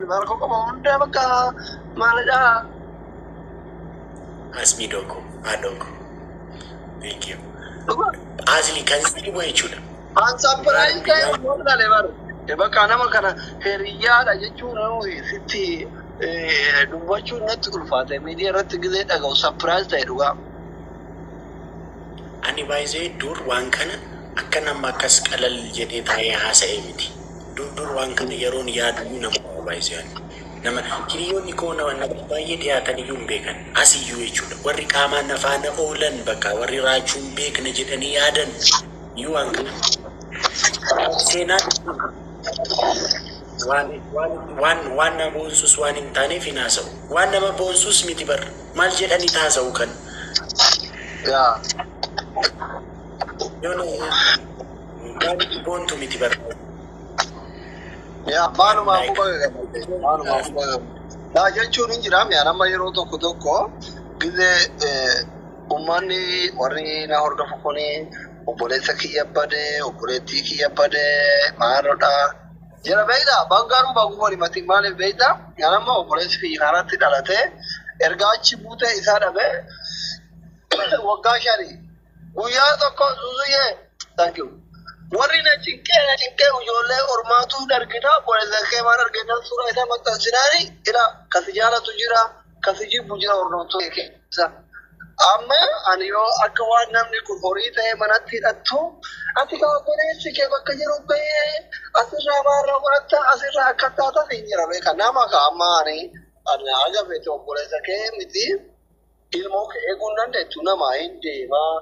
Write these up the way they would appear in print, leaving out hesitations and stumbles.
Marco como un tema que malaga. Asmi doko, adoko. Thank you. Asli kan sini boy chula. Ansa price kaya mo na lebar. Eba kana makana heriya da jechuun sitti dubbachuu natti ulfaate miidiyaa irratti gizee dhaga'u surprise ta'e dhugaa. Ani baay'ee dur waan kana akka nama akkas qalal jedhee taa'ee haasa'ee miti. Dur waan kana yeroon yaadu nama baay'ee nama hiriyoonni koo nama baay'ee dhiyaatan iyyuu hin beekan asiyyuu jechuudha. Warri qaamaan afaana oolan bakka warri raachuun beekna jedhanii yaadan iyyuu waan kana. Seenaan waan nama boonsus waan hin taaneef hin haasa'u. Waan nama boonsus miti bar maal jedhanii taasa'u kan. Yaa. Boontu miti bar. Yaa maaluma fuudha. Daa jechuun hin jiraam yaa nama yeroo tokko gizee ummanni warri na hordofu kuni obboleessa kiyya badee obboleettii kiyya badee maalodha. Jira beeyda bangaaruu baguma himati maaliif beeyda yaa nama obboleessi kiyya kanatti dhalatee erga achi buutee isaa dhabee waggaa shanii guyyaa tokko zuzuyyee thank you. Warri na cinqee ijoollee ormaatu dargina obboleessa kee maal argina suuraa isaa maxxansinaani ila kasi jaalatu jira kasi jibbu jira ornootoo keessa. Amma ani yoo akka waan namni kun horii ta'e manatti hidhattu ati kan obboleessi kee bakka jiru bahee asirraa maarraa godhatta asirraa akka taatan hin jira beeka nama ka amma ani agafeete obboleessa kee miti ilmoo kee eeguun dandeettu nama hin deemaa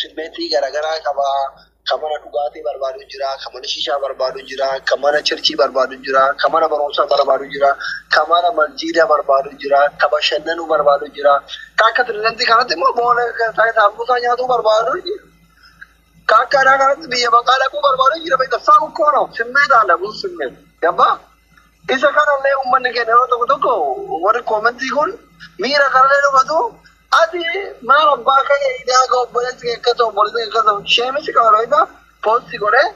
simmeetii garaagaraa qabaa. Kamana dhugaatii barbaadu jira, kamana shishaa barbaadu jira, kamana chirchii barbaadu jira, kamana barumsa barbaadu jira, kamana masjiida barbaadu jira, kama bashannanuu barbaadu jira. Akka tireentii kanatti immoo boola saambusaa nyaatuu barbaadu jira. Akka aadaa kanatti biyya baqaa dhaquu barbaadu jira. Beekta saawwan koonoo simmee dhaalamu simmee. Gabbaa isa kanallee uummanni keenya yeroo tokko warri koomentii kun miira kanallee dhufatu. Ati maal abbaa kee idaa ka obboleessi kee akkasuma obboleessi kee akkasuma sheemisi qabaroota poosti godhee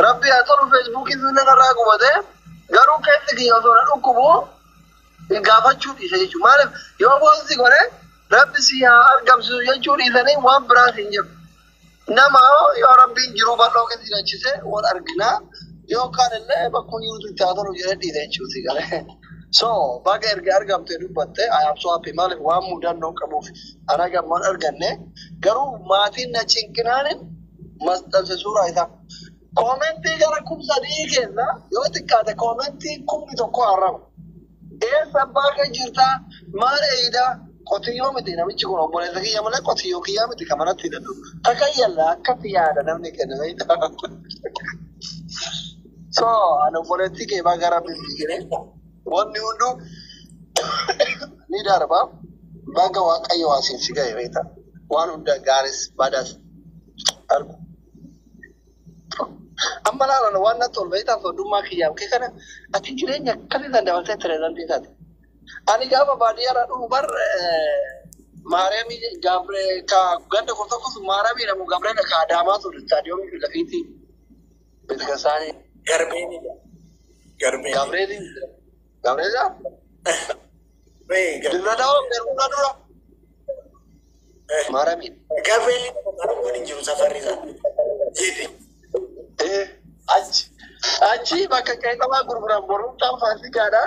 rabbi haa tolu feesbuukii sunna irraa gubatee garuu keessi kiyya osoo na dhukkubu gaafachuu dhiise jechuudha. Maaliif yoo poosti godhee rabbi si haa argamsiisu jechuu dhiisanii waan biraas hin jiru. Nama yoo rabbiin jiruu bal'oo keessa jiraachise wal arginaa yookaan illee bakkuma jirutu itti haa tolu jedhee dhiise jechuuti galee. So, baga erga argamte dubbatte, I am so happy. Maaliif waan mudannoo qabuuf ana gammaan arganne garuu maatiin na cinqinaanin maxxanse suuraa isaa. Koomentii gara kumsadii keessa yoo xiqqaate koomentii kumni tokko arraba. Eessa abbaa kee jirtaa maal eeydaa qotiyyoo miti namichi kun obboleessa kiyya malee qotiyyoo kiyyaa miti kamanatti hidhatu. Takayyalla akkatti yaada namni kenna beektaa. So, ani obboleettii kee baga rabbitti jiree. Wanni hunduu ni darba baga waaqayyo asiinsi ga'e beekta waan hunda gaaris badas argu amma laalan waan na tol beekta soddummaa kiyyaaf kee kana ati jireenya akkasii san dabaltee tireezantii taate ani gaafa baadiyyaadhaa dhufu bar maariyaamii gabree ka ganda kun tokkos maariyaamii namu gabree ka adaamaa ture istaadiyoomii fi lafiitii beetkasaanii gabreetii Gabriela? Dirradao, Gabriela. Marami. Gabriela, aku ni juru safari sana. Jadi, achi bakka qeexamaa gurguran boruutaan faasikaadha.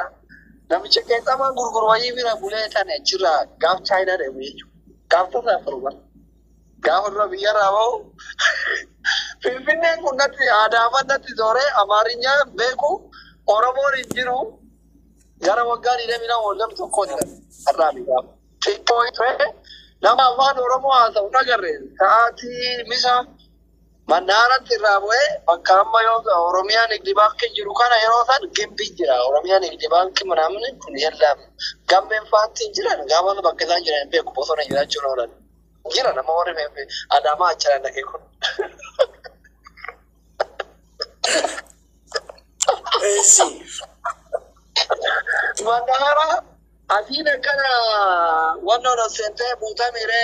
Namicha qeexamaa gurguru wayii bira bulee tan achirraa gaaf chaayinaa deemu jechuudha. Gaaf tasaa firuman. Gaafa dura biyyarraa bahu Finfinneen kun natti aadaafan natti zooree Amaarinyaa beeku Oromoon hin jiru. Gara waggaa dhiidhamina waggaa tokkooti har'aa miidhaaf. Xiqqoo ture nama afaan Oromoo haasa'u dhagarre sa'aatii misa mannaaratti irraa bu'ee bakka amma yoo Oromiyaa Nigdi Baankii jiru kana yeroo san gimbii jira. Oromiyaa Nigdi Baankii manaamni kun yellaame. Gammeen faantiin jiran gaafa bakka isaan jiran beeku bosona jiraachuun oolan. Jira nama warri Adaamaa achiraan dhaqee kun. Mandahara asina kana wannan sente buta mere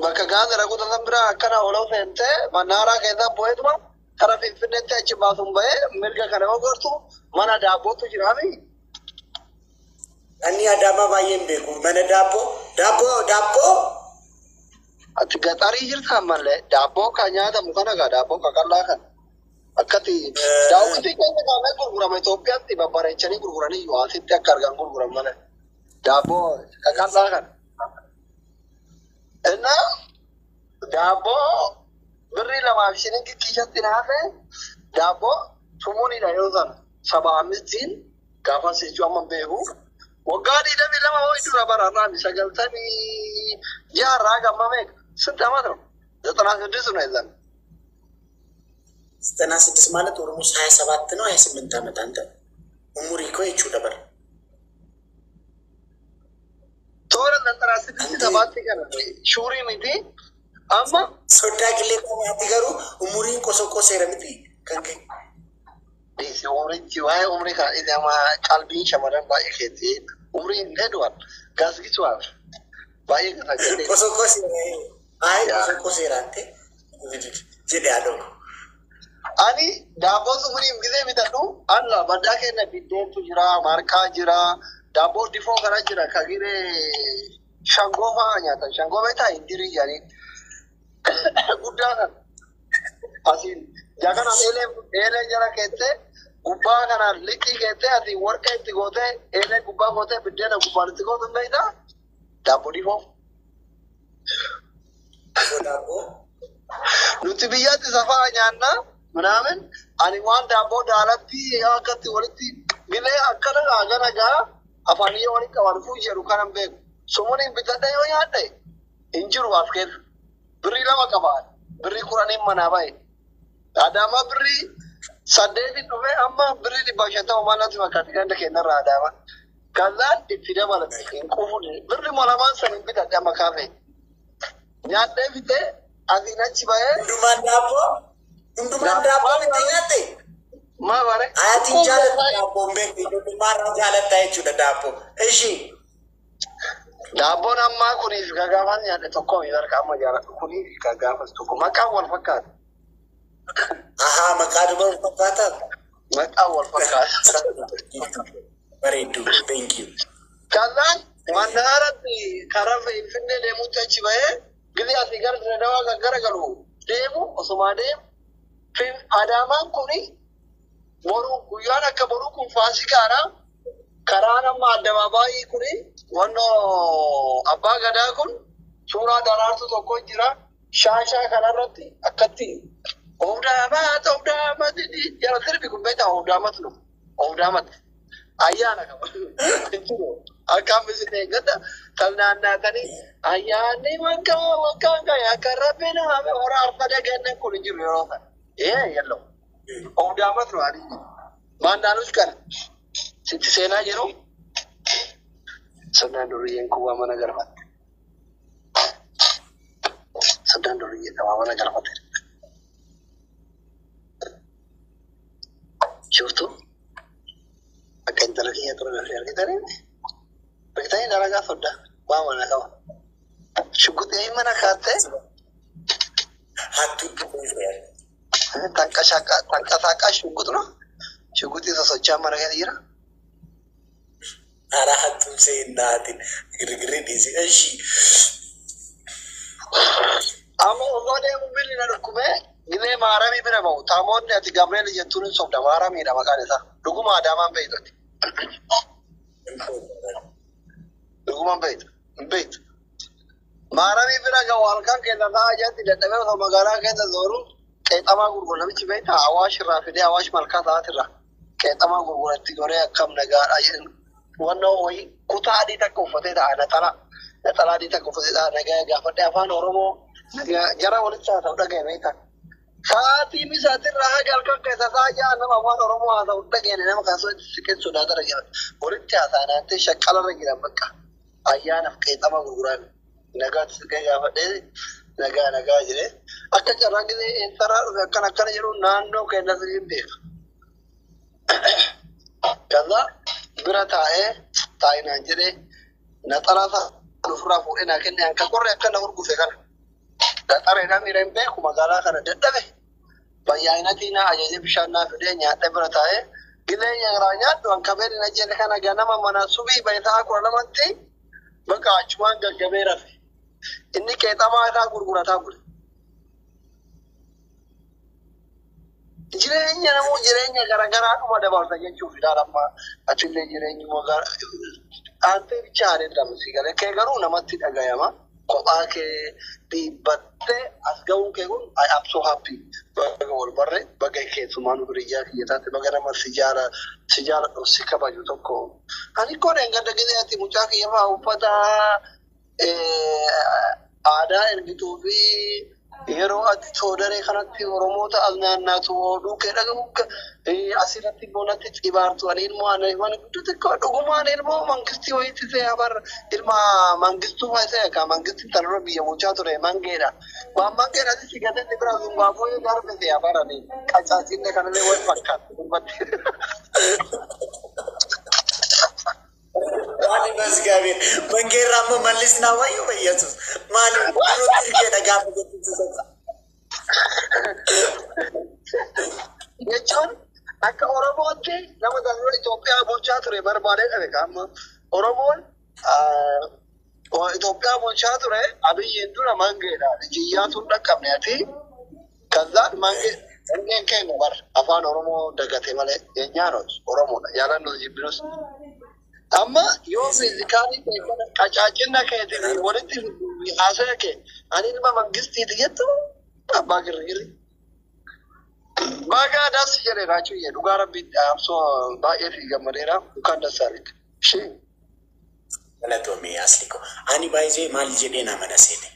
baka gaza ragu ta sambira kana wala sente manara ke da poetma كان في النت أجمعهم بيه مرجع كانوا قرطوا mana daabbootu jiraami. Ani Adama baay'een beeku mana daabboo. Ati gaxarii jirta malee daabboo kan nyaatamu kana gaa daabboo qaqallaa kan akkati daawwitii keenya kaanee gurgurama Itoophiyaatti babbareechanii gurguranii yoo asitti akka argan gurguran malee daabboo qaqallaa kan. Innaa daabboo birrii lamaaf shiniin kikkishatti naafee daabboo sumuunidha yoo sana. Sabamistiin gaafa seechu amma beeku waggaa 22 ho'i dura bararraan sagaltamii jaarraa gamma meeqa sintama ta'u 96 ነው የዛን 96 ማለት ኦሮሞስ 27 ነው 28 ዓመት አንተ ኡሙሪ እኮ ይቹ ነበር ቶረ 96 ሰባት ቀን ሹሪ ሚቲ አማ ሶዳ ግሌ ቆማት ይገሩ ኡሙሪን ቆሶቆስ የረምቲ ከንከ Desi umri kan ini ama kalbi shamaran baay'ee keetti umriin hedduun gas gisuudhaaf baay'ee kan ajjalle. Kosoo seeraante jedhee aduu. Ani daabboo sumuriin gisee bitadhu alla baddaa keenya biddeentu jira marqaa jira daabboo difoo kana jira kagiree shangoo fa'aa nyaatan shangoo beektaa indirii jedhanii guddaa kan asiin jaakana eelee jala keettee gubbaa kana liqii keettee ati warqa itti gootee eelee gubbaa gootee biddeena gubbaan itti gootu beektaa daabboo difoo. Nuti biyyatti safaa nyaanna ምናምን ani waan daabboo daalatti akkatti walitti gilee akkana gaagana gaa afaanii walitti qabanfuu jedhu kanan beeku sumuuniin bitadhe yoo nyaadhe hin jiru af keessa birrii lama qabaan birrii 10 manaa bahe Adama birrii 8 dhufe amma birrii 500 maalatti fakkaatti ganda keenyarraa Adama kazaan itti dabalate hin quufne birrii malamaan san hin bitadhe amma kaafee nyaadhee fitee asiin achi bahee Unduman daabboo miti nyaatte. Maa bare? Ayatiin jaalata daabboo beekti. Undumaan jaalata jechuudha daabboo. Ishi. Daabboon ammaa kuniif gagaafas nyaadhe tokko miidhagina amma jaalatu kuniif gagaafas tokko maqaan wal fakkaata. Ahaa maqaan wal fakkaata. Maqaan wal fakkaata. Bareedu. Thank you. Kazaan mandaaratti karaa Finfinnee deemuutti achi bahee gizee asii gara dawaa garagalu deemu osuma deemu. Adamaan kuni boru guyyaan akka boru kun faasikaadha. Karaa nama addabaabaayii kuni wannoo abbaa gadaa kun suuraa daraartu tokko jira. Shaashaa kanarratti akkatti Oudaamat jala sirbi kun beektaa Oudaamat ayyaana qaba. Akkam misitee gada kan naannatanii ayyaanni wakkaan gaya akka rabbiin haame hora arfada ganneen kun jiru yeroo sana. Yellow. Oudaamat no adi. Mandalus kan. Sitti seenaa jiru. Saddaan duriyyeen kun waa mana galfatte. Saddaan duriyyeen waa mana galfatte. Shuftu. Akka intala kiyya tura gaarii argitanii. Beektanii dalagaa soddaa. Waa mana qaba. Shugguxee mana kaattee. Hattuu dhufuuf Tanqasaaqa shugguxu no? Shugguxi sosochiin mana keessa jira. Ara hattuun seennaatiin girgirri dhiisi. Eshi. Amma osoo deemu billi na dhukkubee gilee maaramii bira bahu. Taamoonni ati Gabriel jettuun hin sobda maaramiidha maqaan isaa. Dhuguma Adaamaan beeytooti. Dhugumaan beeytu. Hin beeytu. Maaramii bira gahu halkan keessa taa'aa jirti dadhabee osoo magaalaa keessa zooru. Qeexamaa gurgura namichi beektaa Awaash irraa fidee Awaash malkaa sa'aatirraa qeexamaa gurguratti goree akkam nagaadha jedhan wannoo wayii kutaa adii takka uffatee ta'a naxalaa adii takka uffatee ta'a nagaa gaafadhee afaan Oromoo jara walitti haa ta'u dhaga'e beektaa. Sa'aatii misaatirraa haga halkan keessa sa'a ja'a nama afaan Oromoo haa ta'u dhaga'e nama kaasoo siqeen sodaatara jedhan walitti haasa'anaantee shaqqalarra jiran bakka ayyaanaaf qeexamaa gurguran nagaatti siqee gaafadhee. Nagaa jedhee akka carraa gisee eessaraa dhufe akkana jedhu naannoo keenya sirriin beeka. Kaza bira taa'inaan jedhee naxalaa isaa ofirraa fuudhee naa kennee akka qorree akkana hurgufe kana. Gaxareedhaan miira hin beeku magaalaa kana dadhabe. bayyaanatiin ajaja bishaanaa fidee nyaadhee bira taa'ee gileenya garaa nyaadhu hanqabeen hin ajjeene kana ganama mana subii bayitaa kudha lamatti bakka achumaan gaggabee rafe. Inni qeexamaa irraa gurgurataa bule. Jireenya namuu jireenya garaagaraa dhuma dabalata jechuuf amma achillee jireenyi aantee bicha haadhee dhabamsi galee kee garuu namatti dhagayama. Kophaa kee dhiibbattee as ga'uun kee kun I am so happy. Baga wal barre baga keessumaan hiriyaa kiyyataatti baga nama sijaara si kabaju tokko. Ani koodeen gadda gizeetti mucaa kiyya fa'aa uffata aadaa ergituu fi yeroo ati soodaree kanatti Oromoota as naannaatu ooluu kee dhagahu asirratti boonatti xibaartu ani ilmoo ana waan guddate dhugumaan ilmoo mangistii wayitti ta'e abar ilma mangistuu faayisee ka mangistii tanarra biyya bulchaa ture mangeedha. Waan mangeedha si gateetti bira zungaafoo yoo garbite abarani qacaasinne kanallee wal fakkaatu dubbatti. Maali masgabe mangeerra amma mallisnaa wayyu bayyatus maali nuti irgeedha gaafa jettu jechuun akka Oromootti nama daldala Itoophiyaa bulchaa ture barbaadee dhabe amma Oromoon Itoophiyaa bulchaa ture Abiyyiin dura mangeedha jiyyaatuun dhaqqabne ati kazzaan mangeen kennu bar afaan Oromoo dagate malee eenyaanos Oromoodha yaalannos jibbinus amma yoo fiizikaalii ta'e qacaacina keetiin walitti haasa'e kee ani ilma mangistiiti jettu abbaa girgirri. Baga das jedhee raachuu jedhu dhugaa rabbiitti amsoo baay'ee fi gammadeera dukaan dassaanitti. Galatoomii asliko ani baay'ee maal jedhee nama na seene.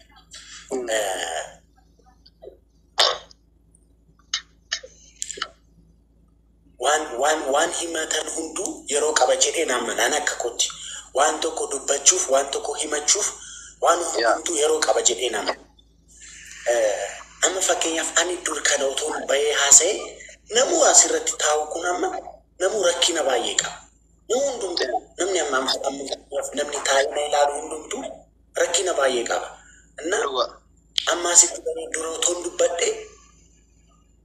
Waan himatan hundu yeroo qaba jedhee nama naan akka kooti. Waan tokko dubbachuuf waan tokko himachuuf waan hundu yeroo qaba jedhee nama. Amma fakkeenyaaf ani dur kana otoo bahee haasa'e namuu asirratti taa'u kun amma namuu rakkina baay'ee qaba. Namni namni taa'ee ilaalu hundumtuu rakkina baay'ee qaba. Amma asitti dura otoo dubbadhee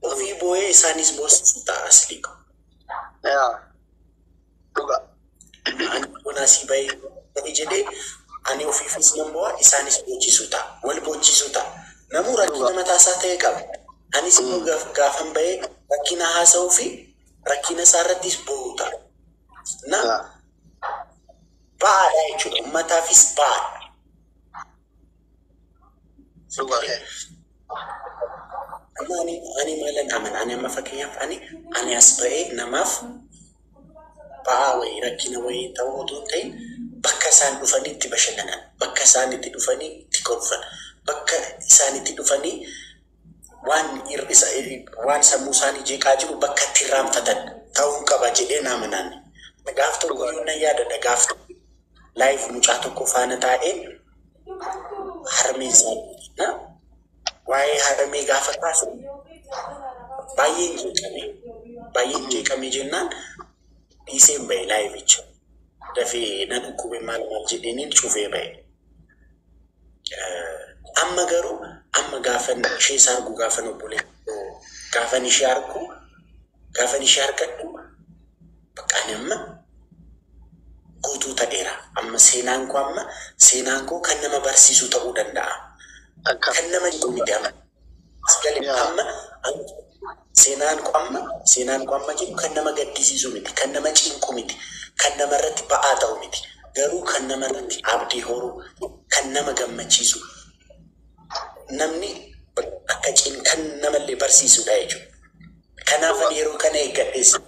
ofii boo'ee isaanis boosisu ta'a asliiqa. Ani bonasii bahee jedhee ani ofiifis nan bo'a isaanis bochisu ta'a wal bochisu ta'a. Namuu rakkina mataasaa ta'e qaba. Anis immoo gaafan bahee rakkina haasa'uu fi rakkina isaarrattis bo'uu ta'a. Ba'aadha jechuudha. Uummataafis ba'aadha. Ani maalan amana ani amma fakkeenyaaf ani as bahee namaaf ba'aa wayii rakkina wayii ta'uu otoo hin ta'in bakka isaan dhufanii itti bashannanan bakka isaan itti dhufanii itti kolfan bakka isaan itti dhufanii waan sammuu isaanii jeeqaa jiru bakka itti irraanfatan ta'uu qaba jedhee naamanaan. Gaaf tokko yoo na yaadadha gaaf laayif mucaa tokko faana taa'een harmee isaanii waa'ee haadhamee gaafa kaasu baay'een jeeqame jennaan dhiiseen bahe laayificha dafee na dhukkube maal jedheenin cufee bahe. Amma garuu amma gaafan ishee isaa argu gaafan obbolee gaafan ishee argadhu bakka amma guutuu ta'eera. Amma seenaan koo kan nama barsiisu ta'uu danda'a. Kan nama miidhama. Amma seenaan koo amma jedhu kan nama gaddisiisu miti, kan nama cinqu miti, kan nama irratti ba'aa ta'u miti. Garuu kan nama irratti abdii horuu, kan nama gammachiisu. Namni akka kan namallee barsiisudha jechuudha. Kanaaf yeroo kana eeggadheessa.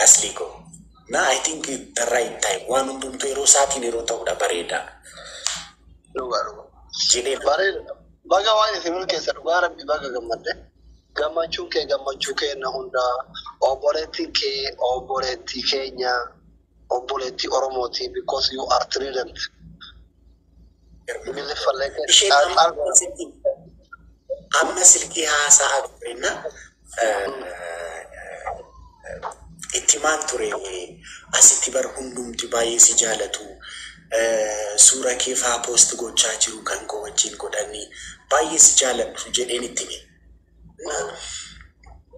Asliiko. I think the right time. Waan hundumtuu yeroo isaatiin yeroo ta'udha bareeda. Bareeda. Baga waan isin keessa dhugaa rabbi baga gammadde. Gammachuun kee gammachuu keenya hundaa obboleettii keenya obboleettii Oromooti because you are trident. Amma silkii haasaa turrenna itti maan ture asitti bar hundumti baay'ee si jaalatu suura kee faa poost gochaa jiru kan koo wajjin godhanii baay'ee si jaaladhu jedheen itti hime.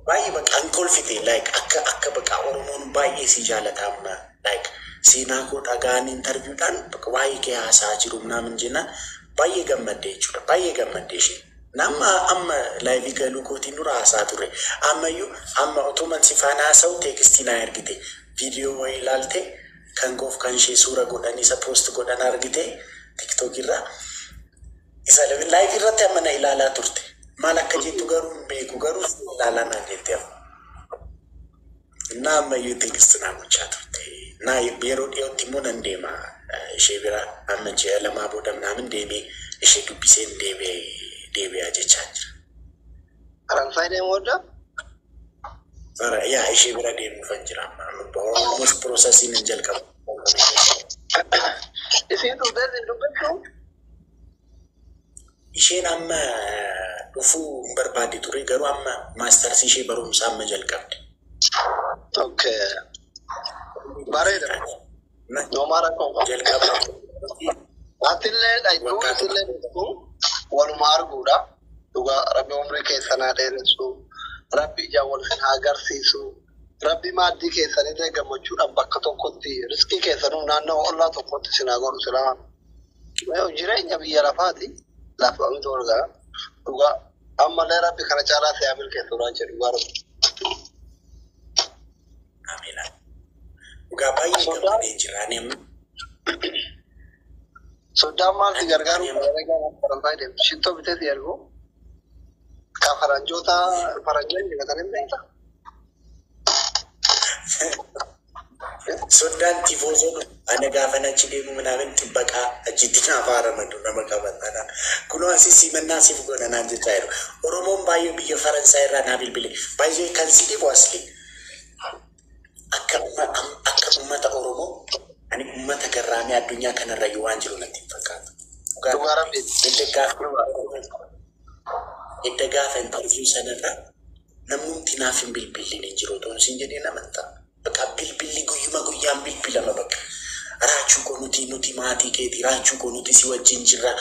Baay'ee bakka an kolfite like akka bakka Oromoon baay'ee si jaalata amma like seenaa koo dhagaan interviewdhaan bakka waa'ee kee haasaa jiru naamin jennaan baay'ee gammadde jechuudha. Baay'ee gammadde ishee. Nama amma live galuu kootiin dura haasaa ture. Ammayyuu amma otoman si faana haasa'u teekstii naa ergite. Viidiyoo wayii ilaalte kan goof kan ishee suura godhanii isa poost godhan argite TikTok irraa. Isa live irratti amma na ilaalaa turte. Maal akka jettu garuu hin beeku garuu ilaalaa naa jette. Na ammayyuu teekstii naa gochaa turte. Na yeroo dhiyootti immoo nan deema ishee bira amma ji'a lamaa booda naamin deemee ishee dubbiseen deebi'aa jechaa jira. Faransaay deemuudha? Yaa ishee bira deemuu kan jira amma almost processing hin jalqabu. Isiin dhuftee hin dubbiftu? Isheen amma dhufuu hin barbaadde ture garuu amma maastarsi ishee barumsa amma jalqabde. Okay. Bareeda. Noomaa rakkoo jalqabde. Atillee dhaytuu isillee dhuftu waluma arguudha. Dhugaa Rabbi umrii keessan haa dheeressu. Rabbi ijaan wal sin haa agarsiisu. Rabbi maaddii keessanii gammachuudhaan bakka tokkotti riskii keessanuu naannoo ollaa tokkotti sin haa godhu silaa. Jireenya biyya lafaati. Lafa miti olgaa. Dhugaa ammallee Rabbi kana caalaa si'aa milkeessuudhaan jedhu dhugaa Rabbi. Amiina. Dhugaa baay'ee gammadee jira. Soddaan maalti gargaaru Faransaay deemtu shittoo bitee si ergu ka faranjoota faranjoonni dibatanii beekta. Soddaan tifoozoo ana gaafa achi deemu minaamin xibbaqaa achitti naaf haaramadu nama qabatana. Kunoo asii simannaa siif godhanaan jechaa jiru. Oromoon baay'ee biyya Faransaay irraa naa bilbile. Baay'ee kan si dhibu asli. Akka uummata Oromoo ani uummata garraamii addunyaa kanarra yoo waan jiru natti fakkaata. Dhugaa Rabbi. Edda gaafa interview sanarra namni naaf hin bilbilin hin jiru ta'uu siin jedhee namantaa. Bakka bilbilli guyyuma guyyaan bilbilama bakka. Raachuu koo nuti maatii keeti raachuu koo nuti si wajjin jirra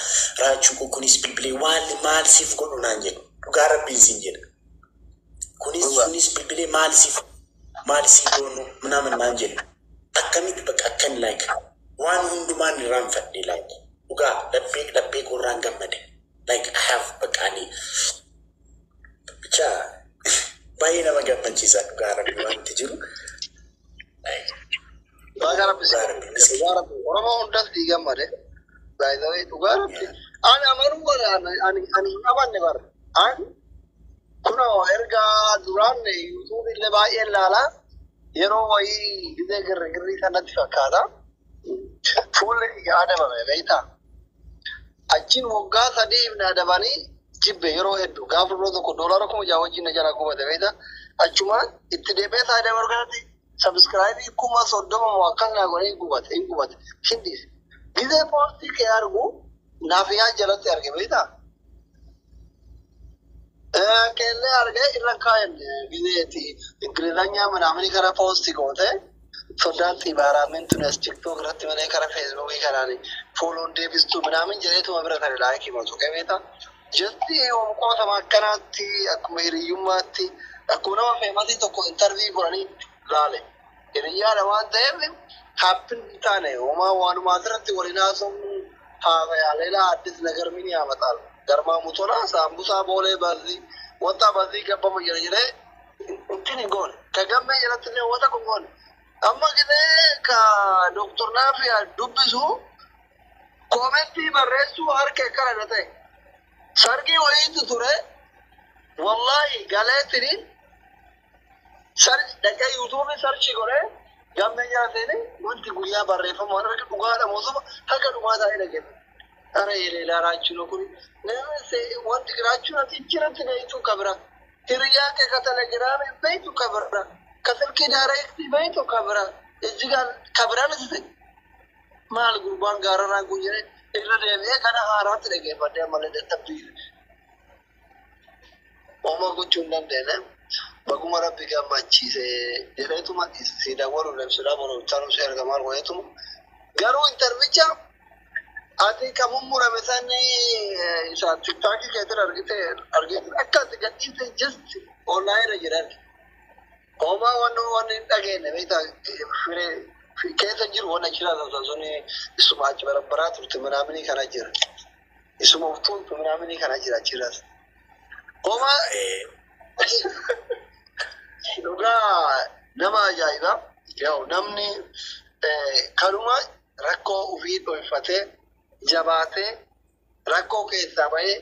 raachuu koo kunis bilbilee waan maal siif godhu naan jedhu. Dhugaa Rabbiin siin jedha. Kunis bilbilee maal siif godhu naaman naan jedhu. Akkamitti bakka akkan like waan hundumaan irraanfadhe like dhugaa dhabbee koorraan gammade like I have bakka ani bicha baay'ee nama gammachiisa dhugaa Rabbi wanti jiru. Dhugaa Rabbi Oromoo hundas diigammade baay'ee dhugaa Rabbi ani amanuu godha ani amanne bara ani kunoo erga duraan YouTube illee baay'ee ilaalaa yeroo wayii gizee girrii sanatti fakkaata. Fuulli adabame beektaa. Achiin waggaa sadii ibna adabanii jibbe yeroo hedduu gaafa yeroo tokko doolaara 6,000 wajjin na jala gubate beektaa. Achumaan itti deebee saayidee bargaatti sabskraayibii 30,000 moo akkanaa godhee hin gubate. Hindis gizee poostii kee argu naaf yaa jalatti arge beektaa. Kelle arge irra kaayan gizeeti ingilizanya manamni kara posti goote soddaan xibaaraa mintunes TikTok irratti malee kara Facebook kanaani follow deebistu manaamin jedheetu mabira tare laayikii matu qabeeta jetti qootama akkanaatti akkuma hiriyyummaatti akkuma nama feematii tokko interview godhanii laale hiriyyaadha waan ta'eef happin taane homaa waanuma asirratti waliin haasofnu haala addis nagar mini yaamaxaal garmaa mutola saambusaa boolee baazii wanta baazii gabbamu jira intini goone ka gammee jalatti illee wata kun goone amma gidee ka doktor Naafiya dubbisu koomentii barreessuu harka akkana na ta'e sargii wayiitu ture wallahi galeetini dhaqee yuutuubii sarchi godhee gammee jaateeni wanti guyyaa barreeffamu waan harka dhugaadha moosuma harka dhugaa taa'ee dhageessa. Ara yelela raachuu kun namni wanti raachuu ati jirti beektu kabira hiriyaa ke katala jiraame beektu kabira kasalki direct beektu kabira ejigal kabira nasi maal gurbaan gaararaan kun jedhe irra deemee kana haaraatti dhageeffadhee malee dadhabbii oma gochuun dandeenya baguma Rabbi gammachiise jedheetuma si dawalu lebsuudhaa boonu taanuu si erga maal godheetuma Garuu intervicha ati kamumura mesani isa TikTok keetir argite akka ati gadhiise just online jiran. Oma wanni dhageenye beekta keessa jiru waan achirraa taasisan isuma achi barabaraa turte manaamini kana jira. Isuma utuuntu manaamini kana jira achirraas. Oma dhugaa nama ajaa'iba. Yoo namni kanuma rakkoo ofii dhooffatee jabaatee rakkoo keessaa bahee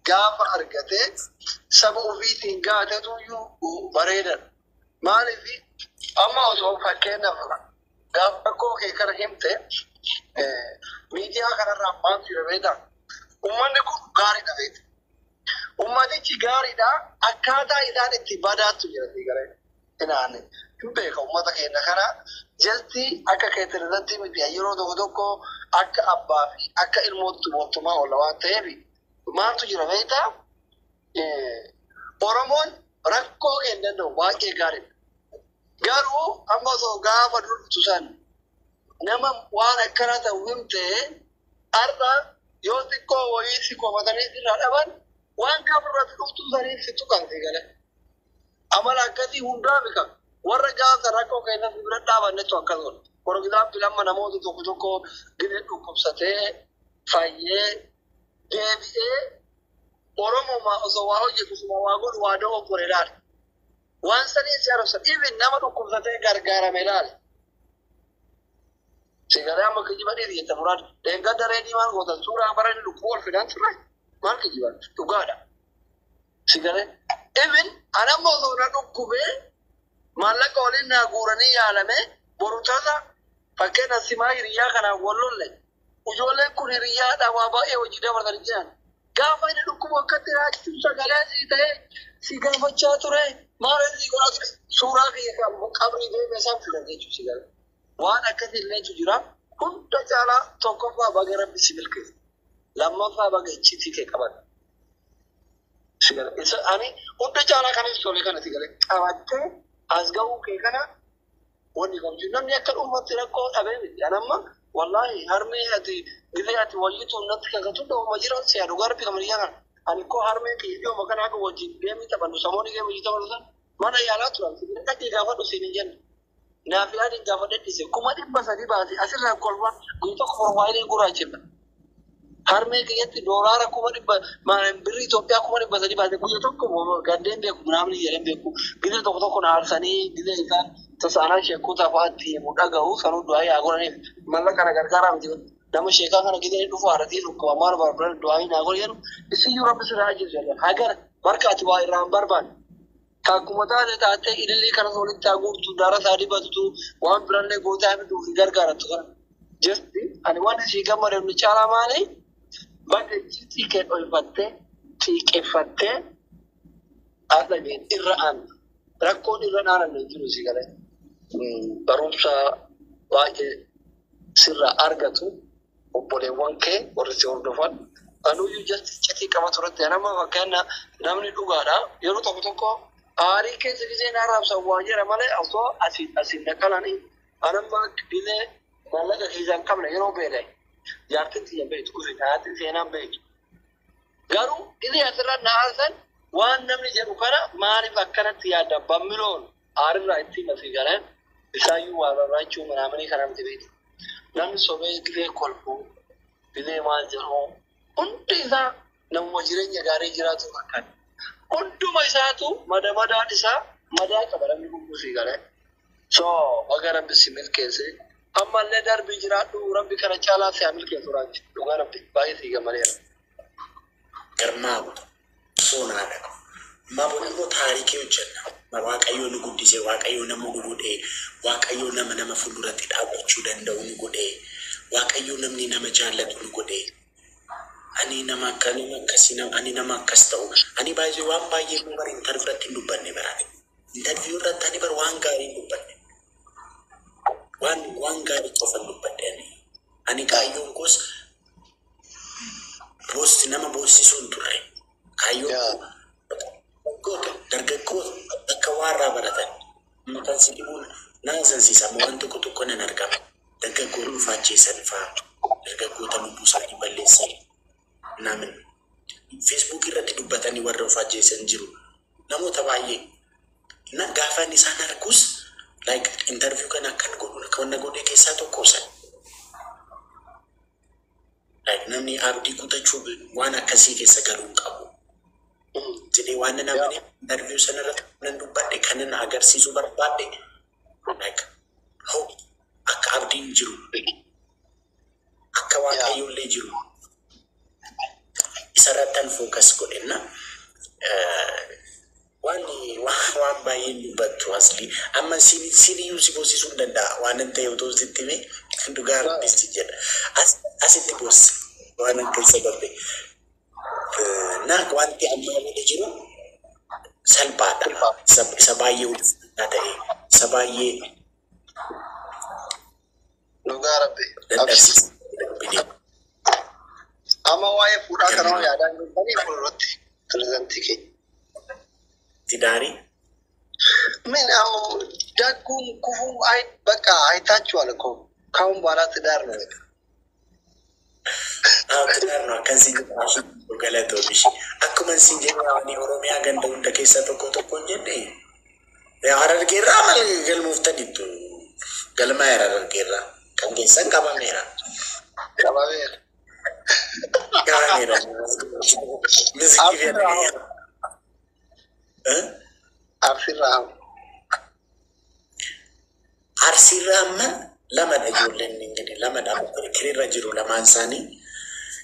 gaafa argatee saba ofiitiin gaatetu iyyuu bareedan. Maaliif amma osoo fakkeenyaaf gaafa rakkoo kee kana himte miidiyaa kanarraa maal jira beektaa? Uummanni kun gaariidha beekta. Uummatichi gaariidha akkaataa isaan itti badaattu jira garee. Inaani hin beeka uummata keenya kana jalti akka keetirratti miti yeroo tokko akka abbaa fi akka ilmootti mootummaa oola waan ta'eef maaltu jira beektaa? Oromoon rakkoo hin danda'u baay'ee gaariidha. Garuu amma osoo gaafa durtu san nama waan akkana ta'u himtee har'a yoo xiqqoo wayii si qofatanii irraa dhaban waan gaafarratti dhuftu sanii si tuqanti gale. Amala akkasii hundaa bika warra gaafa rakkoo keessatti bira dhaabannetu akkas godha. Warra lamma namoota tokko gidee dhukkubsatee fayyee deebi'ee Oromoo osoo waa hojjetu suma waa godhu waa da'oo kore laala. Waan sanii si arabsan even nama dhukkubsatee gargaarame laala. Sigaraa amma kijiba dhiiri jetta muraan deengaa daree diimaan gootan suuraa barani lukkuu wal fidaan turre maal kijiban dhugaadha. Sigaree even anamma osoo na dhukkubee maallaqa waliin naa guuranii yaalame borutasa fakkeenya simaa hiriyaa kanaan wallolle ijoolleen kun hiriyaadha waa baay'ee hojii dabartanii jiran. Gaafa inni dhukkubu akkatti raachisuun sagalee sii ta'ee si gaafachaa ture maaliif si godhaa ture suuraa kiyya qabrii deemee isaan fidan jechuudha sigalee. Waan akkasii illeetu jira hunda caalaa tokkoffaa baga rabbi si milkeessa lammaffaa baga icciitii kee qaban. Isa ani hunda caalaa kanis tole kana sigalee qabattee as gahuu kee kana wanni kamtu namni akka dhuunfatti rakkoo dhabee miti anamma wallahi harmee ati gizee ati wayyitu natti kakatu dhawuma jiran si adu garbi kamariyaa kana ani ko harmee kiyyoo makana akka wajjin deemii taphannu samooni geemii taphannu san mana yaalaa turan sibiila dhaqii gaafa dhusiin jenna. Naaf yaadin gaafa dadhise kuma 300 baate asirraa kolfa guyyaa tokko forwaayilee gurraachifna. Harmee kiyyatti doolaara kuma 100 birri Itoophiyaa kuma 300 baate guyyaa tokko gandeen beeku naamni jedheen beeku gizee tokko naarsanii gizee isaan tasaanaa sheekota fa'aatti mudhaga'u sanuu du'aa yaa godhaniif mallaqa kana gargaaraa miti nama sheekaa kana gizee dhufu haaratii dhukkuba maal barbaadan du'aa hin haa godhan isiyyuu rabbi sirraa ajjeesu hagar marka ati waa irraa hin barbaanne. Kakuma taate ilillee kana walitti haguurtu daara sadii batutu waan birallee gootaa himiduu fi gargaarattu kana. Jesti ani waan isii gammadee nu caalaa maali? Bakka icciitii kee dho'ifattee xiiqeffattee haadhameen irra aan rakkoon irra aanan jiru si galee barumsa baay'ee sirraa argatu obboleewwan kee warri si hordofan anuyyuu jesti icciitii qaba turatti anama fakkeenya namni dhugaadha yeroo tokko aarii keessa gizee na raabsan waa jira malee osoo asiin naqalanii anamma gizee mallaqa keessaan qabna yeroo beela'e jaartin xiyyan beektu kufi taati seenaan beektu. Garuu gizee asirraa na aasan waan namni jedhu kana maaliif akkanatti yaadda bammiloon aarirraa itti masii galeen isaayyuu waa barbaachuu manaamanii kana miti beektu. Namni sobee gizee kolfuu gizee maal jedhu hundi isaa namuma jireenya gaarii jiraatu fakkaata. Hunduma isaatu madaan isaa madaa qaba namni kubbusii galee. So baga rabbi si milkeesse ammallee darbii jiraadhu rabbi kana caalaa si haa milkeessu raaji dhugaa rabbi baay'ee si gammaleera. Garmaabu soonaadha. Maabuun immoo taarikii hojjenna. Waaqayyoo nu guddise, waaqayyoo nama nu godhee, waaqayyoo nama fuulduratti dhaabbachuu danda'u nu godhee, waaqayyoo namni nama jaallatu nu godhee. Ani nama akkas ta'u. Ani baay'ee waan baay'ee nu bara interview irratti hin dubbanne baraate. Interview irratti ani bara waan gaarii hin dubbanne. Waan gaarii qofa hin dubbanne ani. Ani kaayyoon koos nama boossisuu hin turre. Kaayyoon dargaggoota akka waarraa baratan. Mataan si dhibuun naan sansiisa waan tokko nan argama. dargaggoon faajjeessan fa'aa dargaggoota lubbuu isaanii balleessan naamin Facebook irratti dubbatanii warra faajjeessan jiru namoota baay'ee na gaafan isaan argus like interview kan akkan godhe keessaa tokko san like namni abdii kutachuu waan akkasii keessa galuu qabu jedhee waan namni interview sanarratti nan dubbadhe kanan agarsiisuu barbaadde like hope akka abdiin jiru akka waaqayyoollee jiru isarrattan focus godhenna waan baay'een dubbattu asli amma siniyuu si boosisuu danda'a waan hin ta'e otoo sitti hime dhugaa rabbisti jedha asitti boos waan akka isa babbe naak wanti amma wali jiru salphaadha isa baay'ee ulfaataa ta'e isa baay'ee dhugaa rabbi amma waa'ee fuudhaa kanaa yaadaan dubbanii fuulduratti pirezidantii keenya tidari ምን አሁን ዳጉም ኩፉ አይ በቃ አይታችኋል እኮ ካሁን በኋላ ትዳር ነው ትዳር ነው ከዚህ ግባሽ ገለተው ቢሽ አኩመን ሲንጀራኒ ኦሮሚያ ገንደው እንደከሰ ተቆጥቆ እንጀኔ ያረርጌራ ማለት ገልሙፍተዲቱ ገልማ ያረርጌራ ከንገሰን ቀባሜራ ቀባሜራ ምዝጊ ያለ Arsirama lama dajolen ingene lama da kirira jiru lamansani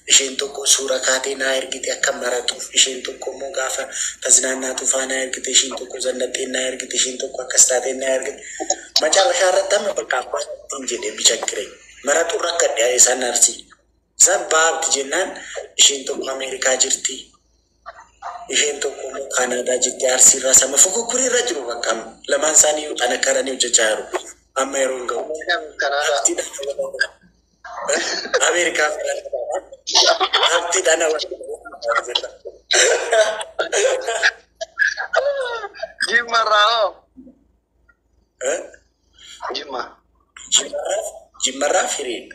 ishen tokko suura kaatee naa ergite akka maratu ishen tokko immoo gaafa taznaannatu faana ergite ishen tokko zannattee naa ergite ishen tokko akkas taatee naa ergite macaarashaa irratti amma bakka abbaan jedhee bichakkire maratu rakkadhe isaan arsi isaan baabti jennaan ishen tokko Ameerikaa jirti ishen tokko Kanaadaa jirti arsirraa sama fukukurira jiru bakka lamaan isaanii ana karanii hojjechaa jiru amma yeroon ga'u Amerikaa hafti dana Jimma rao Jimma firin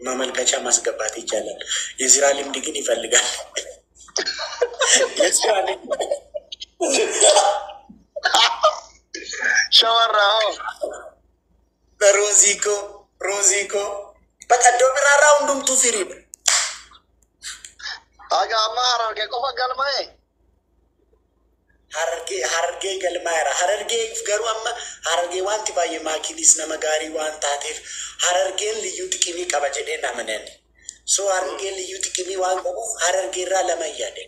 mamalkacha masgabati jalan Israelim digin ይፈልጋል Israelim shawarrao Rosico baka domira roundum tu firin aga amara ke kofa galmae harge galmaera harge garu amma harge wanti baye makinis nama gari wan tatif harge liyu tikimi qaba jede namanen so harge liyu tikimi wan qabu harge ra lama yade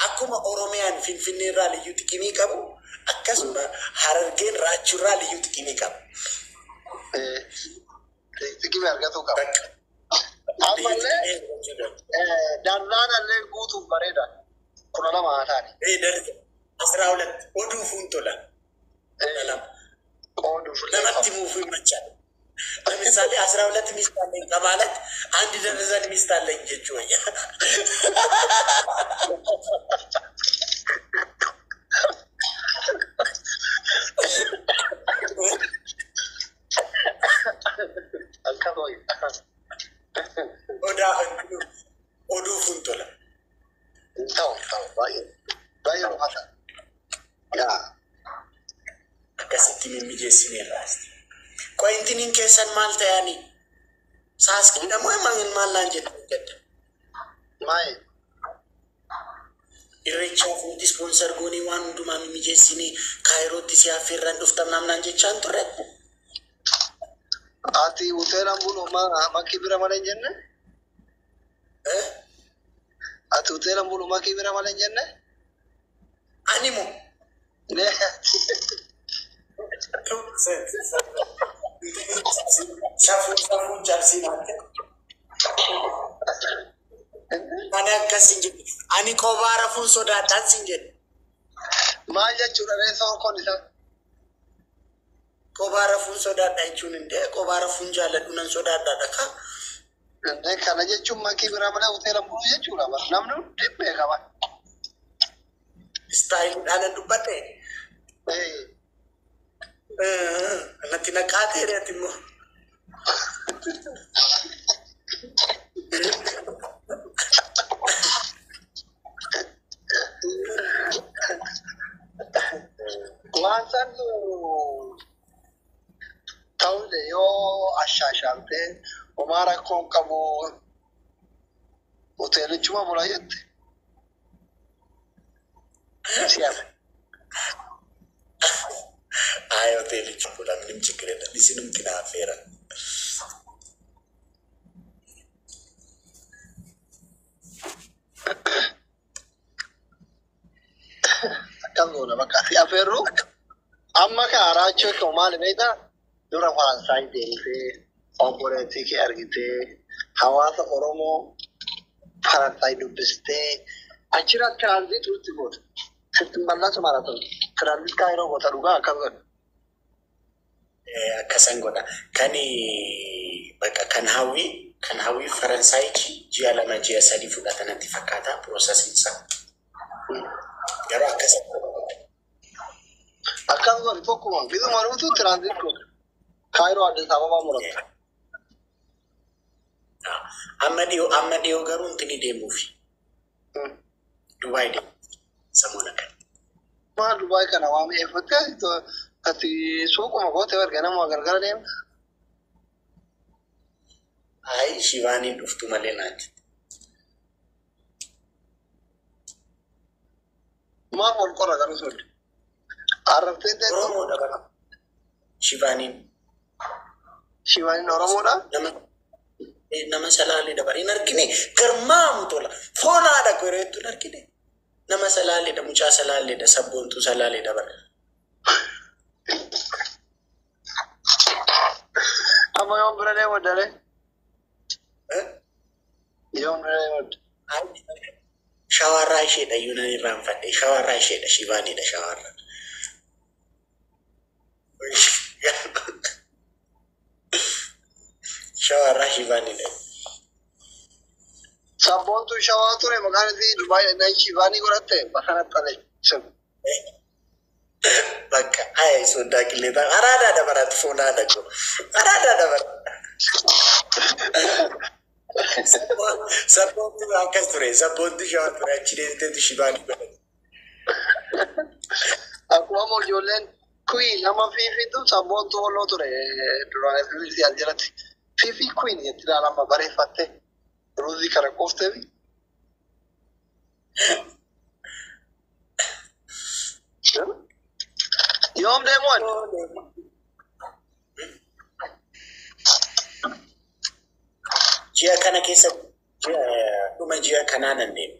Akkuma Oromiyaan Finfinnee irraa liyyuu xiqqimii qabu akkasuma Harargeen Raachuu irraa liyyuu xiqqimii qabu. Xiqqimii argatu qaba. Ammallee darraanallee guutuuf bareeda. 12 haa taane. Darra 12 oduu fuuntola. Namatti muufuu machaa. Misalnya 12 misalnya kamalat andi dan misalnya jechuudha. Odu funtola. Tahu, baik apa? Ya. Kasih kimi mijesi ras. Kau intinin kesan mal tayani, saas kita mau emangin mal lanjut kita. Mai, irrecha futi sponsor goni wan duma mije sini Cairo tisi afirran duftam nam lanjut cantoret. Ati uteran bulu maki bira malen jenne? Ati uteran bulu maki bira malen jenne? Animo. Ne. Safu jarsi nanti. Mana kasinjit. Ani kobara pun sudah dan sinjit. Maja curah resor kondisa. Kobara pun sudah dan cunin deh. Kobara pun jalan dunan sudah ada kah? Kana jechuun mankii biraa malee hoteela buluu jechuudha. Namni hundi beekama. Istaayiliidhaan dubbadhe. Natti naqaatee reeti immoo. Waan san ta'ulle yoo ashaashaaltee homaa rakkoon qabu hoteelichuma bula jette. Ay, hoteelichuma bula minim chikireta isinum kinaafeera. Akkam goona bakka si afeerru amma ka araachoo koo maali beektaa dura Faransaay deemtee obboleettii kee argitee hawaasa Oromoo Faransaay dubbistee achirratti tiraanziit nutti goota. Sittin bal'atu maalaatu tiraanziit kaayiroo goota dhugaa akkam godha. Akkasan godha. Bakka kan hawwii Faransaay ji'a 2 ji'a 3 fudhatanatti fakkaata piroosesiinsaa. Garuu akkasan godha. Akkas godha tokkuma biduma nuutu tiraanziit goota. Kaayiroo Addis Ababaa murata. Amma dhiyoo garuu intini deemuufi. Dubaay deemu. Samoon akka. Maal Dubaay kana waa mi'eeffattee ati suuquma goote warga nama gargara deemta. Ayi Shivaaniin dhuftu malee naati. Maaf ol qorra garuu solli. Arrabtee ta'e Oromoodha bara. Shivaaniin. Shivaaniin Oromoodha. Nama salaalee dabar hin argine garmaamu tola foonaadha qoreetu hin argine nama salaaleedha mucaa salaaleedha sabboontuu salaalee dabar. Amma yoom bira deemu dale? Yoom bira deemu? Shawarraa isheedha iyyuu nan irraanfadhe shawarraa isheedha Shivaaniidha shawarraa. Shawarraa Shivaaniidha. Sabboontuu shawaa ture maqaan isii Dubaay na Shivaanii godhatte basanatti ale. Bakka ayya sodaa qilleetaa araada dabarati foonaadha jiru. Araada dabara. Sabboontuu akkas ture sabboontuu shawaa ture achi deemteetu Shivaanii godhate. Akkuma ijoolleen kuyi nama fiifitu sabboontuu holloo ture duraan isii as jalatti. Fifi Queen jetti ilaalama bareeffattee ruuzii kana qoofteefi. Yoom deemu ani? Ji'a kana keessa dhuma ji'a kanaa nan deemu.